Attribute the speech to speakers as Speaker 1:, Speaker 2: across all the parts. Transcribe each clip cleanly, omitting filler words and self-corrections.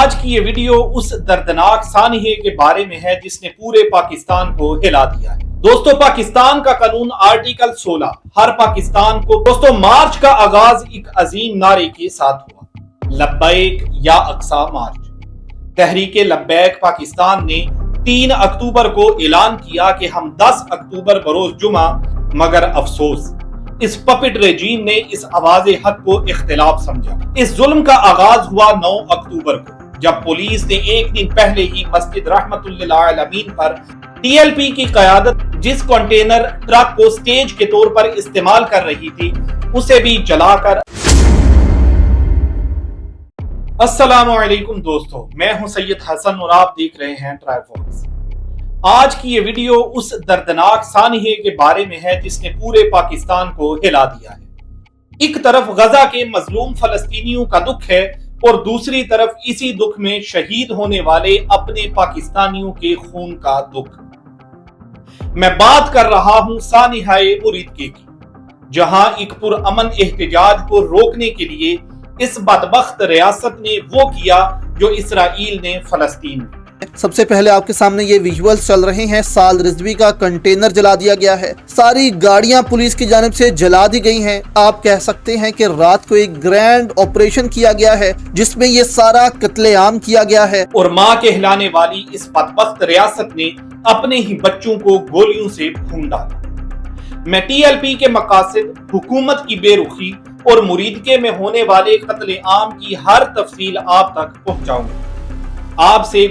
Speaker 1: آج کی یہ ویڈیو اس دردناک سانحے کے بارے میں ہے جس نے پورے پاکستان کو ہلا دیا ہے۔ دوستو، پاکستان کا قانون آرٹیکل 16 ہر پاکستان کو مارچ کا آغاز ایک عظیم نعرے کے ساتھ ہوا، لبیک یا اقصی مارچ۔ تحریک لبیک پاکستان نے 3 اکتوبر کو اعلان کیا کہ ہم 10 اکتوبر بروز جمعہ، مگر افسوس اس پپٹ رجیم نے اس آواز حق کو اختلاف سمجھا۔ اس ظلم کا آغاز ہوا 9 اکتوبر کو، جب پولیس نے ایک دن پہلے ہی مسجد رحمت للعالمین پر ٹی ایل پی کی قیادت جس کنٹینر ٹرک کو سٹیج کے طور پر استعمال کر رہی تھی اسے بھی جلا کر۔ السلام علیکم دوستو، میں ہوں سید حسن اور آپ دیکھ رہے ہیں ٹرائی فوکس۔ آج کی یہ ویڈیو اس دردناک سانحے کے بارے میں ہے جس نے پورے پاکستان کو ہلا دیا ہے۔ ایک طرف غزہ کے مظلوم فلسطینیوں کا دکھ ہے اور دوسری طرف اسی دکھ میں شہید ہونے والے اپنے پاکستانیوں کے خون کا دکھ۔ میں بات کر رہا ہوں سانحہ مرید کی، جہاں ایک پرامن احتجاج کو روکنے کے لیے اس بدبخت ریاست نے وہ کیا جو اسرائیل نے فلسطین میں۔
Speaker 2: سب سے پہلے آپ کے سامنے یہ ویژولز چل رہے ہیں، سال رضوی کا کنٹینر جلا دیا گیا ہے، ساری گاڑیاں پولیس کی جانب سے جلا دی گئی ہیں۔ آپ کہہ سکتے ہیں کہ رات کو ایک گرینڈ آپریشن کیا گیا ہے جس میں یہ سارا قتل عام کیا گیا ہے،
Speaker 1: اور ماں کہلانے والی اس بدبخت ریاست نے اپنے ہی بچوں کو گولیوں سے بھون ڈالا۔ میں ٹی ایل پی کے مقاصد، حکومت کی بے رخی اور مریدکے میں ہونے والے قتل عام کی ہر تفصیل آپ تک پہنچاؤں گا۔ آپ سے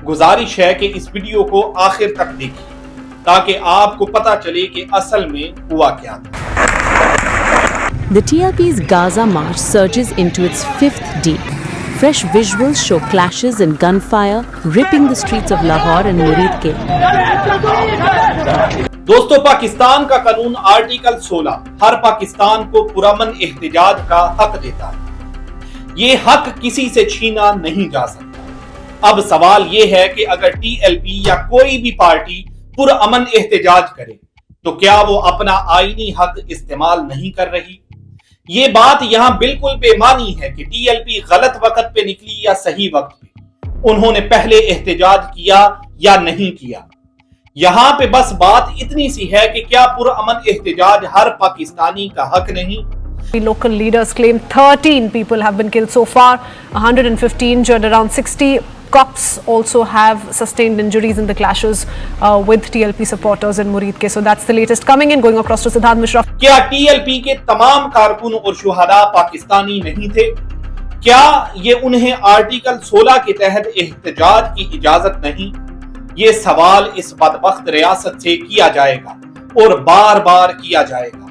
Speaker 1: گزارش ہے کہ اس ویڈیو کو آخر تک دیکھیں تاکہ آپ کو پتہ چلے کہ اصل میں ہوا کیا تھا۔
Speaker 3: The TLP's Gaza march surges into its 5th day. Fresh visuals show clashes and gunfire ripping the streets of Lahore and Muridke.
Speaker 1: دوستو، پاکستان کا قانون آرٹیکل 16 ہر پاکستان کو پرامن احتجاج کا حق دیتا ہے۔ یہ حق کسی سے چھینا نہیں جا سکتا۔ اب سوال یہ ہے کہ اگر ٹی ایل پی یا کوئی بھی پارٹی پرامن احتجاج کرے تو کیا وہ اپنا آئینی حق استعمال نہیں کر رہی؟ یہ بات یہاں بالکل بے معنی ہے کہ ٹی ایل پی غلط وقت پہ نکلی یا صحیح وقت پہ، انہوں نے پہلے احتجاج کیا یا نہیں کیا۔ یہاں پہ بس بات اتنی سی ہے کہ کیا پرامن احتجاج ہر پاکستانی کا حق نہیں؟
Speaker 4: Local leaders claim 13 people have been killed so far, 115 injured, around 60 cops also have sustained injuries in the clashes with TLP supporters in Muridke. So that's the latest coming in. Going across to Siddharth Mishra.
Speaker 1: کیا T L P کے تمام کارکن اور شہداء پاکستانی نہیں تھے؟ کیا یہ انہیں آرٹیکل 16 کے تحت احتجاج کی اجازت نہیں؟ یہ سوال اس بدبخت ریاست سے کیا جائے گا اور بار بار کیا جائے گا۔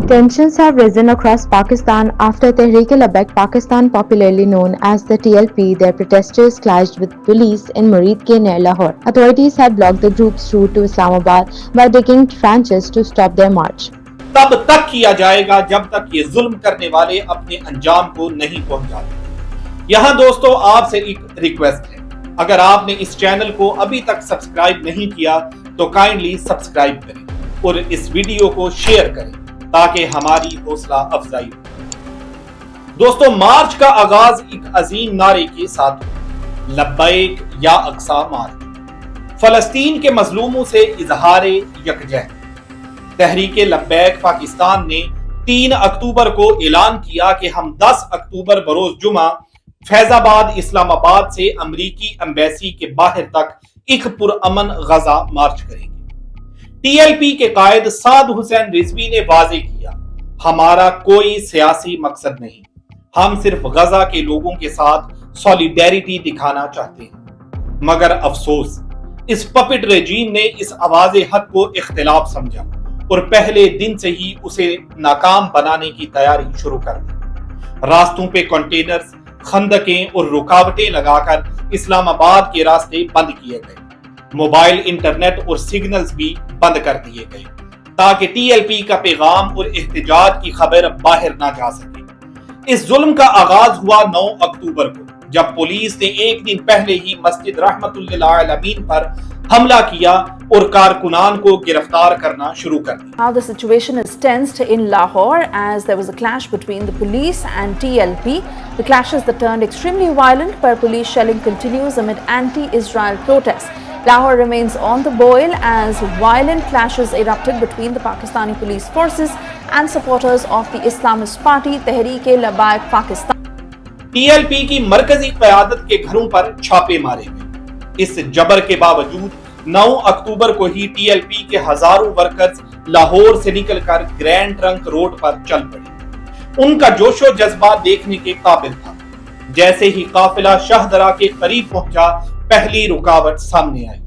Speaker 5: Tensions have risen across Pakistan after Tehreek-e-Labbaik Pakistan, popularly known as the TLP, their protesters clashed with police in Muridke near Lahore. Authorities had blocked the group's route to Islamabad by digging trenches to stop their march.
Speaker 1: تب تک کیا جائے گا جب تک یہ ظلم کرنے والے اپنے انجام کو نہیں پہنچاتے۔ یہاں دوستو آپ سے ایک ریکویسٹ ہے، اگر آپ نے اس چینل کو ابھی تک سبسکرائب نہیں کیا تو کائنڈلی سبسکرائب کریں اور اس ویڈیو کو شیئر کریں تاکہ ہماری حوصلہ افزائی ہو۔ دوستو، مارچ کا آغاز ایک عظیم نعرے کے ساتھ ہوا، لبیک یا اقصی مارچ، فلسطین کے مظلوموں سے اظہار یکجہتی۔ تحریک لبیک پاکستان نے 3 اکتوبر کو اعلان کیا کہ ہم 10 اکتوبر بروز جمعہ فیض آباد اسلام آباد سے امریکی ایمبیسی کے باہر تک ایک پرامن غزہ مارچ کریں گے۔ ٹی ایل پی کے قائد سعد حسین رضوی نے واضح کیا، ہمارا کوئی سیاسی مقصد نہیں، ہم صرف غزہ کے لوگوں کے ساتھ سولیڈیریٹی دکھانا چاہتے ہیں۔ مگر افسوس اس پپٹ رجیم نے اس آواز حق کو اختلاف سمجھا اور پہلے دن سے ہی اسے ناکام بنانے کی تیاری شروع کر دی۔ راستوں پہ کنٹینرز، خندقیں اور رکاوٹیں لگا کر اسلام آباد کے راستے بند کیے گئے، موبائل انٹرنیٹ اور سگنلز بھی بند کر دیے گئے تاکہ ٹی ایل پی کا پیغام اور احتجاج کی خبر باہر نہ جا سکے۔ اس ظلم کا آغاز ہوا 9 اکتوبر کو، جب پولیس نے ایک دن پہلے ہی مسجد رحمت للعالمین پر حملہ کیا اور کارکنان کو گرفتار کرنا شروع کر دیا.
Speaker 6: Now the situation is tensed in Lahore as there was a clash between the police and TLP. The clashes that turned extremely violent where police shelling continues amid anti-Israel protests. Lahore remains on the boil as violent clashes erupted between the Pakistani police forces and supporters of the Islamist party Tehreek-e-Labbaik Pakistan.
Speaker 1: TLP کی مرکزی قیادت کے گھروں پر چھاپے مارے گئے. اس جبر کے باوجود 9 اکتوبر کو ہی TLP کے ہزاروں ورکرز لاہور سے نکل کر گرینڈ ٹرنک روڈ پر چل پڑے. ان کا جوش و جذبہ دیکھنے کے قابل تھا. جیسے ہی قافلہ شاہدرہ کے قریب پہنچا پہلی رکاوٹ سامنے آئی.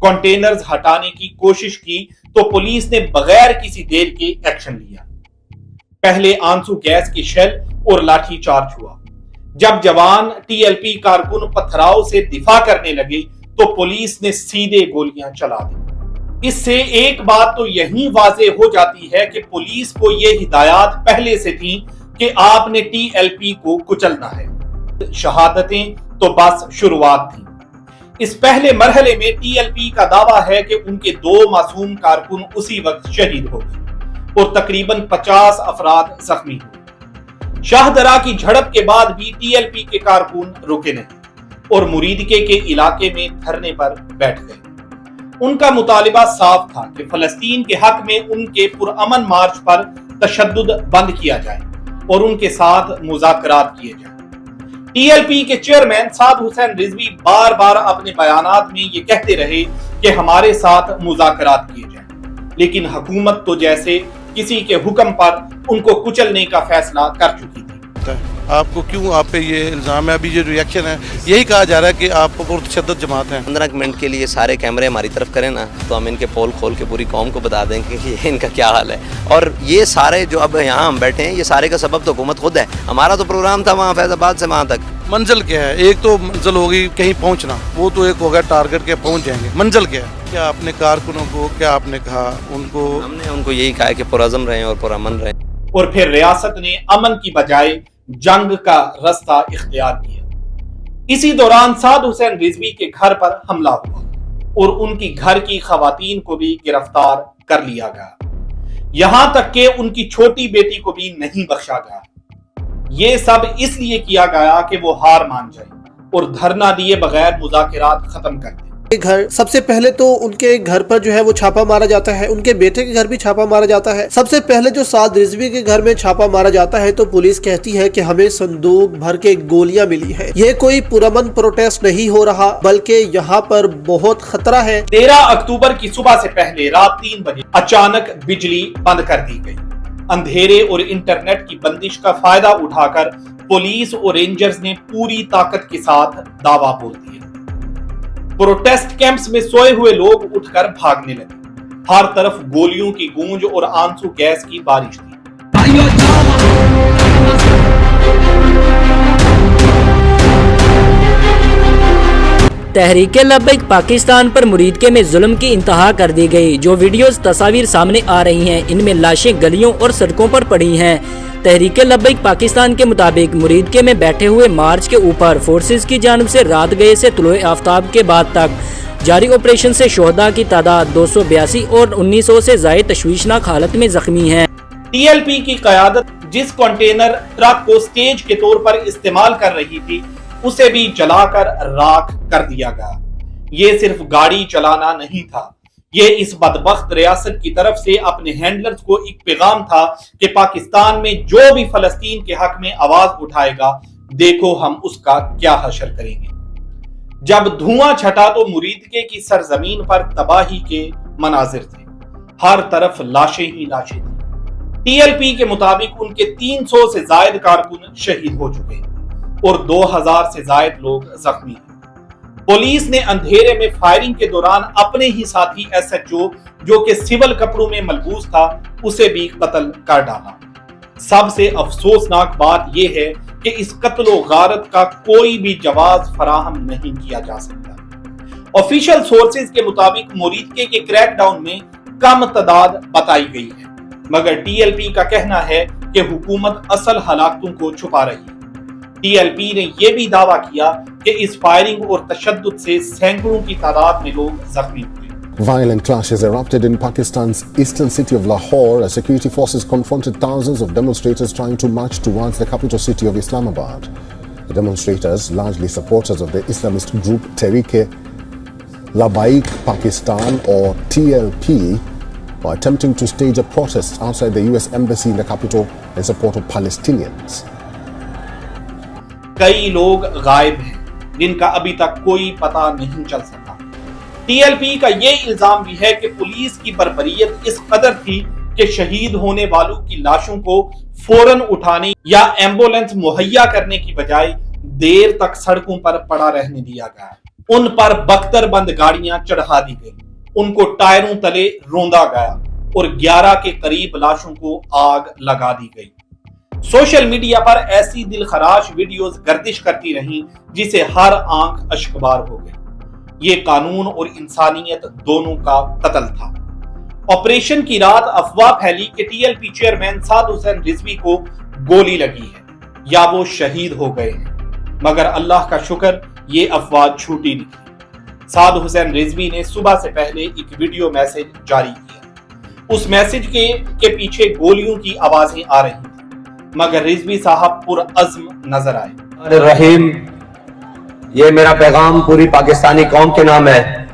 Speaker 1: کنٹینرز ہٹانے کی کوشش کی تو پولیس نے بغیر کسی دیر کے ایکشن لیا. پہلے آنسو گیس کی شیل اور لاٹھی چارج ہوا. جب جوان TLP کارکن پتھراؤ سے دفاع کرنے لگے تو پولیس نے سیدھے گولیاں چلا دی. اس سے ایک بات تو یہی واضح ہو جاتی ہے کہ پولیس کو یہ ہدایات پہلے سے تھیں کہ آپ نے TLP کو کچلنا ہے. شہادتیں تو بس شروعات تھیں. اس پہلے مرحلے میں TLP کا دعویٰ ہے کہ ان کے 2 معصوم کارکن اسی وقت شہید ہو گئے اور تقریباً 50 افراد زخمی ہوئے. شاہدرہ کی جھڑپ کے بعد بھی TLP کے کارکن رکے نہیں اور مریدکے کے علاقے میں دھرنے پر بیٹھ گئے. ان کا مطالبہ صاف تھا کہ فلسطین کے حق میں ان کے پرامن مارچ پر تشدد بند کیا جائے اور ان کے ساتھ مذاکرات کیے جائیں. TLP کے چیئرمین سعد حسین رضوی بار بار اپنے بیانات میں یہ کہتے رہے کہ ہمارے ساتھ مذاکرات کیے جائیں، لیکن حکومت تو جیسے کسی کے حکم پر ان کو کچلنے کا فیصلہ کر چکی تھی.
Speaker 7: آپ کو کیوں آپ پہ یہ الزام ہے؟ ابھی جو ریئیکشن ہے یہی کہا جا رہا ہے کہ آپ پرتشدد جماعت ہیں.
Speaker 8: 15 منٹ کے لیے سارے کیمرے ہماری طرف کریں نا تو ہم ان کے پول کھول کے پوری قوم کو بتا دیں کہ ان کا کیا حال ہے. اور یہ سارے جو اب یہاں ہم بیٹھے ہیں یہ سارے کا سبب تو حکومت خود ہے. ہمارا تو پروگرام تھا وہاں فیض آباد سے وہاں تک.
Speaker 7: منزل کیا ہے؟ ایک تو منزل ہوگی کہیں پہنچنا، وہ تو ایک ہوگا ٹارگٹ کے پہنچ جائیں گے. منزل کیا ہے؟ کیا آپ نے کارکنوں کو کیا آپ نے کہا ان کو؟
Speaker 8: ہم نے ان کو یہی کہا کہ پرعزم رہیں اور پرامن رہیں.
Speaker 1: اور پھر ریاست نے امن کی بجائے جنگ کا رستہ اختیار کیا. اسی دوران سعد حسین رضوی کے گھر پر حملہ ہوا اور ان کی گھر کی خواتین کو بھی گرفتار کر لیا گیا. یہاں تک کہ ان کی چھوٹی بیٹی کو بھی نہیں بخشا گیا. یہ سب اس لیے کیا گیا کہ وہ ہار مان جائے اور دھرنا دیے بغیر مذاکرات ختم کر دیں.
Speaker 2: گھر سب سے پہلے تو ان کے گھر پر جو ہے وہ چھاپا مارا جاتا ہے. ان کے بیٹے کے گھر بھی چھاپا مارا جاتا ہے. سب سے پہلے جو سعد رضوی کے گھر میں چھاپا مارا جاتا ہے تو پولیس کہتی ہے کہ ہمیں صندوق بھر کے گولیاں ملی ہے. یہ کوئی پرامن پروٹیسٹ نہیں ہو رہا بلکہ یہاں پر بہت خطرہ ہے.
Speaker 1: 13 اکتوبر کی صبح سے پہلے رات 3 بجے اچانک بجلی بند کر دی گئی. اندھیرے اور انٹرنیٹ کی بندش کا فائدہ اٹھا کر پولیس اور رینجرز نے پوری طاقت کے ساتھ دعویٰ بول دیا. پروٹیسٹ کیمپس میں سوئے ہوئے لوگ اٹھ کر بھاگنے لگے. ہر طرف گولیوں کی گونج اور آنسو گیس کی بارش تھی.
Speaker 9: تحریک لبیک پاکستان پر مریدکے میں ظلم کی انتہا کر دی گئی. جو ویڈیوز تصاویر سامنے آ رہی ہیں ان میں لاشیں گلیوں اور سڑکوں پر پڑی ہیں. تحریک لبیک پاکستان کے مطابق مریدکے میں بیٹھے ہوئے مارچ کے اوپر فورسز کی جانب سے رات گئے سے طلوع آفتاب کے بعد تک جاری آپریشن سے شہداء کی تعداد 282 اور 1900 سے زائد تشویشناک حالت میں زخمی ہیں.
Speaker 1: TLP کی قیادت جس کنٹینر ٹرک کو سٹیج کے طور پر استعمال کر رہی تھی اسے بھی جلا کر راکھ کر دیا گیا. یہ صرف گاڑی چلانا نہیں تھا، یہ اس بدبخت ریاست کی طرف سے اپنے ہینڈلرز کو ایک پیغام تھا کہ پاکستان میں جو بھی فلسطین کے حق میں آواز اٹھائے گا دیکھو ہم اس کا کیا حشر کریں گے. جب دھواں چھٹا تو مریدکے کی سرزمین پر تباہی کے مناظر تھے. ہر طرف لاشیں ہی لاشیں تھیں. TLP کے مطابق ان کے 300 سے زائد کارکن شہید ہو چکے ہیں اور 2000 سے زائد لوگ زخمی ہیں. پولیس نے اندھیرے میں فائرنگ کے دوران اپنے ہی ساتھی SHO جو کہ سول کپڑوں میں ملبوس تھا اسے بھی قتل کر ڈالا. سب سے افسوسناک بات یہ ہے کہ اس قتل و غارت کا کوئی بھی جواز فراہم نہیں کیا جا سکتا. آفیشل سورسز کے مطابق مریدکے کے کریک ڈاؤن میں کم تعداد بتائی گئی ہے مگر TLP کا کہنا ہے کہ حکومت اصل ہلاکتوں کو چھپا رہی ہے. TLP نے یہ بھی دعویٰ کیا کہ اس فائرنگ اور تشدد سے سینکڑوں کی تعداد میں لوگ زخمی ہوئے۔
Speaker 10: Violent clashes erupted in Pakistan's eastern city of Lahore as security forces confronted thousands of demonstrators trying to march towards the capital city of Islamabad. The demonstrators, largely supporters of the Islamist group Tehreek-e-Labbaik Pakistan or TLP, were attempting to stage a protest outside the US embassy in the capital in support of Palestinians.
Speaker 1: کئی لوگ غائب ہیں جن کا ابھی تک کوئی پتہ نہیں چل سکا۔ TLP کا یہ الزام بھی ہے کہ پولیس کی بربریت اس قدر تھی کہ شہید ہونے والوں کی لاشوں کو فوراً اٹھانے یا ایمبولینس مہیا کرنے کی بجائے دیر تک سڑکوں پر پڑا رہنے دیا گیا۔ ان پر بختر بند گاڑیاں چڑھا دی گئی، ان کو ٹائروں تلے روندا گیا اور 11 کے قریب لاشوں کو آگ لگا دی گئی۔ سوشل میڈیا پر ایسی دلخراش ویڈیوز گردش کرتی رہیں جسے ہر آنکھ اشکبار ہو گئی۔ یہ قانون اور انسانیت دونوں کا قتل تھا۔ آپریشن کی رات افواہ پھیلی کہ TLP چیئرمین سعد حسین رضوی کو گولی لگی ہے یا وہ شہید ہو گئے ہیں، مگر اللہ کا شکر یہ افواہ جھوٹی نکلی۔ سعد حسین رضوی نے صبح سے پہلے ایک ویڈیو میسج جاری کیا۔ اس میسج کے پیچھے گولیوں کی آوازیں آ رہی تھیں، مگر رضوی صاحب پرعزم نظر آئے۔
Speaker 11: رحیم، یہ میرا پیغام پوری پاکستانی قوم کے نام ہے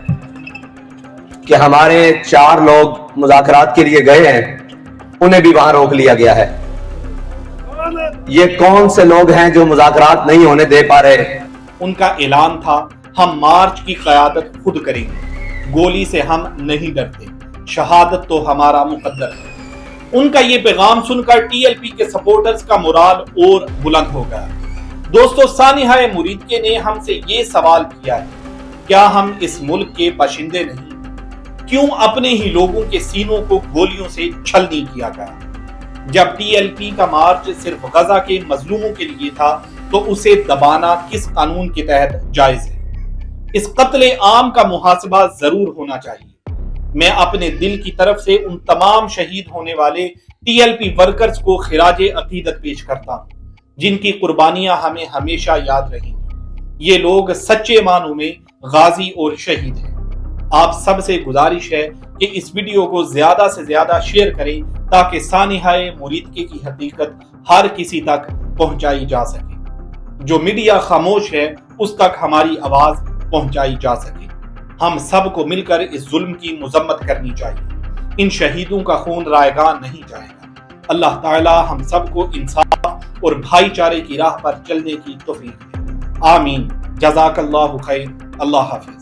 Speaker 11: کہ ہمارے 4 لوگ مذاکرات کے لیے گئے ہیں، انہیں بھی وہاں روک لیا گیا ہے۔ یہ کون سے لوگ ہیں جو مذاکرات نہیں ہونے دے پا رہے؟
Speaker 1: ان کا اعلان تھا، ہم مارچ کی قیادت خود کریں گے، گولی سے ہم نہیں ڈرتے، شہادت تو ہمارا مقدر ہے۔ ان کا یہ پیغام سن کر TLP کے سپورٹرز کا مورال اور بلند ہو گیا۔ دوستو، سانحہ مریدکے نے ہم سے یہ سوال کیا ہے، کیا ہم اس ملک کے باشندے نہیں؟ کیوں اپنے ہی لوگوں کے سینوں کو گولیوں سے چھلنی کیا گیا؟ جب TLP کا مارچ صرف غزہ کے مظلوموں کے لیے تھا تو اسے دبانا کس قانون کے تحت جائز ہے؟ اس قتل عام کا محاسبہ ضرور ہونا چاہیے۔ میں اپنے دل کی طرف سے ان تمام شہید ہونے والے TLP ورکرز کو خراج عقیدت پیش کرتا ہوں جن کی قربانیاں ہمیں ہمیشہ یاد رہیں گی۔ یہ لوگ سچے معنوں میں غازی اور شہید ہیں۔ آپ سب سے گزارش ہے کہ اس ویڈیو کو زیادہ سے زیادہ شیئر کریں تاکہ سانحہ مریدکے کی حقیقت ہر کسی تک پہنچائی جا سکے۔ جو میڈیا خاموش ہے اس تک ہماری آواز پہنچائی جا سکے۔ ہم سب کو مل کر اس ظلم کی مذمت کرنی چاہیے۔ ان شہیدوں کا خون رائگاں نہیں جائے گا۔ اللہ تعالی ہم سب کو انصاف اور بھائی چارے کی راہ پر چلنے کی توفیق دے۔ آمین۔ جزاک اللہ خیر۔ اللہ حافظ۔